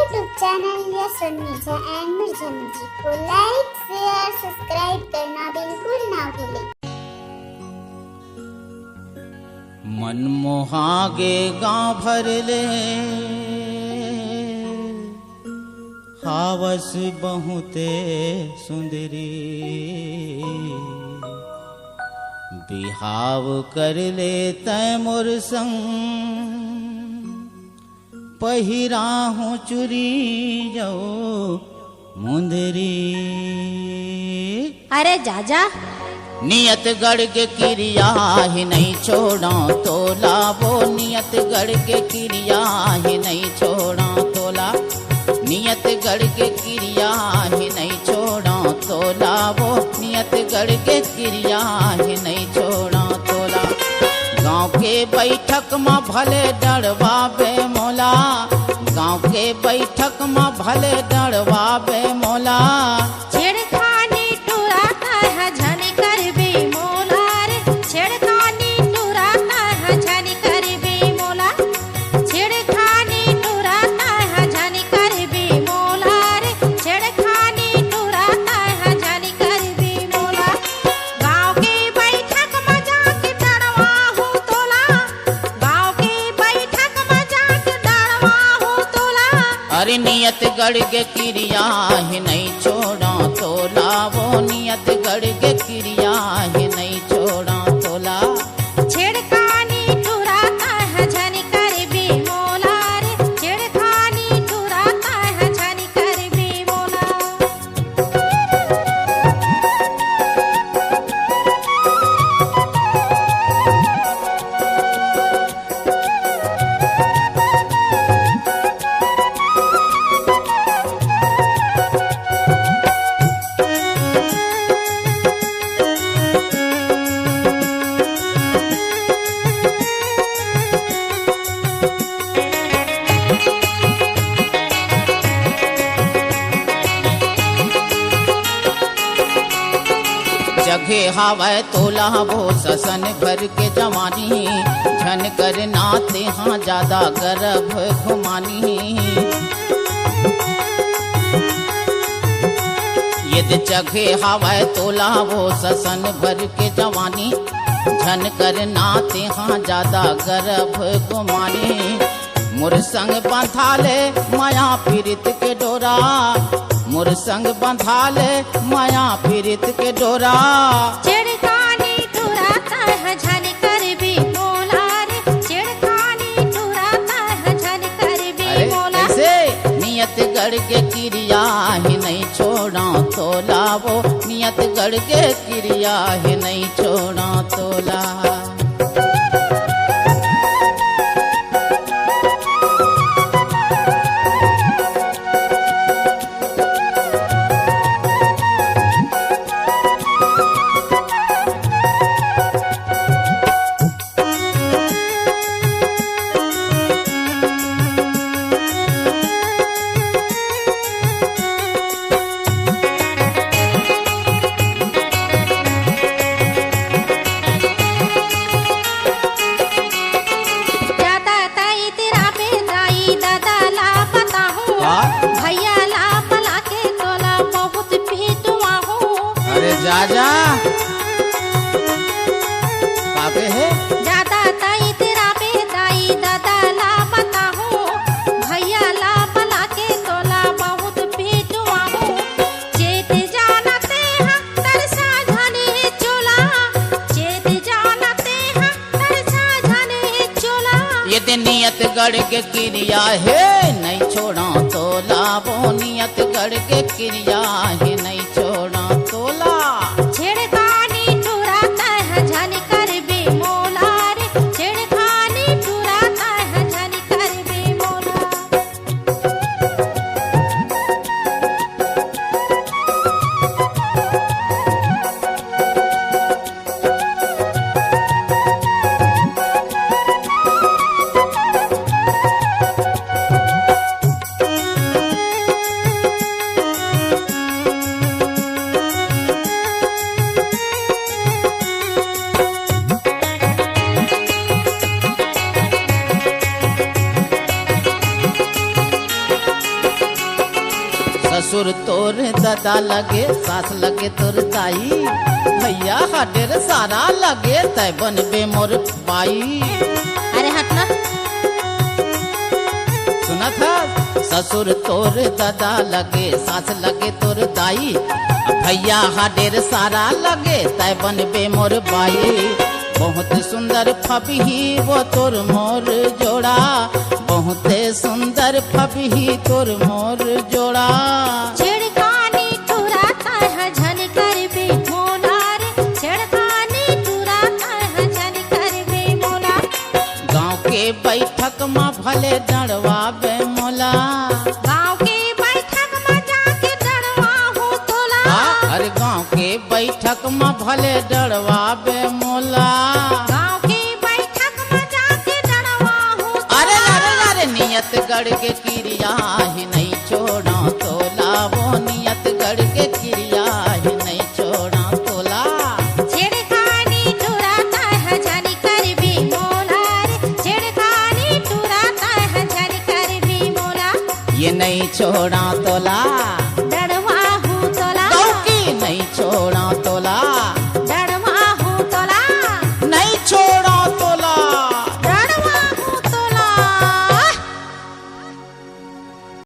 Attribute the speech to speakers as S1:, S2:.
S1: YouTube channel Yashwant Mirza and Mirza music को like share subscribe करना बिल्कुल ना भूलें।
S2: मन मोहागे गाँव भर ले हावस बहुते सुंदरी बिहाव कर ले तय मोर संग पहिरा हूँ चुरी जाओ मुंदरी।
S3: अरे जाजा
S2: नियत गढ़ के क्रिया ही नहीं छोड़ा तोला वो नियत गढ़ के क्रिया ही नहीं छोड़ा तोला नियत गढ़ के क्रिया ही नहीं छोड़ा तोला वो नियत गढ़ के क्रिया ही नहीं छोड़ा तोला। गाँव के बैठक में भले डरवा बे मोला गाँव के बैठक में भले डरवा बे मोला।
S3: छेड़खानी टुराता है झनी कर बे मोला रे छेड़खानी टुराता है झनी कर बे मोला छेड़खानी टुराता है झनी कर बे मोला रे छेड़खानी टुराता है झनी कर बे मोला। गाँव के बैठक में जाके डरवा हूँ तोला गाँव के बैठक में जाके डरवा हूँ तोला।
S2: अरे नियत गढ़ के क्रिया ही नहीं छोड़ा तोला वो नियत गढ़ के क्रिया ही नहीं छोड़ा तोला।
S3: छेड़खानी टुराता है झनी कर बे मोला रे छेड़खानी टुराता है झनी कर बे मोला।
S2: जगे हावै तोला वो ससन भर के जवानी झन कर नाते हाँ ज्यादा गर्भ घुमानी। यदि जगे हावै तोला वो ससन भर के जवानी झन कर नाते हाँ ज्यादा गर्भ घुमानी। मोर संग बंधा ले माया पीरित के डोरा मोर संग बंधा ले माया पीरित के डोरा।
S3: छेड़खानी टुराता है झनी कर बे मोला रे छेड़खानी टुराता है झनी कर बे मोला।
S2: ऐसे नियत गढ़ के क्रिया ही नहीं छोड़ा तोला वो नियत गढ़ के क्रिया ही नहीं छोड़ा तोला।
S3: दादा ताई तेरा बेदाई दादा ला पता हूँ भैया ला पला के तोला बहुत पीटुआ हूँ।
S2: अरे जा काके है
S3: दादा ताई तेरा बेदाई दादा ला पता हूँ भैया ला पला के तोला बहुत पीटुआ हूँ। चेत जानते हैं तरसा झनी चोला चेत जानते हैं तरसा झनी चोला।
S2: यदि नियत गढ़ के क्रिया है नहीं छोड़ा तोला वो नियत गढ़ के क्रिया ही नहीं छोड़ा तोला।
S3: छेड़खानी टुराता है झनी कर बे मोला रे छेड़खानी टुराता है झनी कर बे मोला।
S2: ससुर तोर दादा लगे, सास लगे तोर दाई, भैया हटेर सारा लगे तै बनबे मोर बाई।
S3: अरे हटना।
S2: सुना था, ससुर तोर दादा लगे, सास लगे तोर दाई, भैया हटेर सारा लगे तै बनबे मोर बाई। बहुत सुंदर फबही वो तोर मोर जोड़ा, बहुत सुंदर फबही तोर मोर जोड़ा।
S3: छेड़खानी टुराता है झन करबे मोला रे, छेड़खानी टुराता है झन करबे मोला।
S2: गाँव के बैठक में भले डरवाबे मोला,
S3: गाँव के बैठक में जाके डरवा हो तोला।
S2: अरे गाँव के बैठक में भले डरवाबे मोला।
S3: गाँव के बैठक में जाके डरवा हो तोला।
S2: अरे अरे अरे नियत गढ़ के क्रिया ही नहीं छोड़ा तोला, वो नियत गढ़ के क्रिया ही नहीं छोड़ा तोला।
S3: छेड़खानी टुराता है झन करबे मोला रे, छेड़खानी टुराता है झन करबे मोला।
S2: ये नहीं छोड़ा तोला।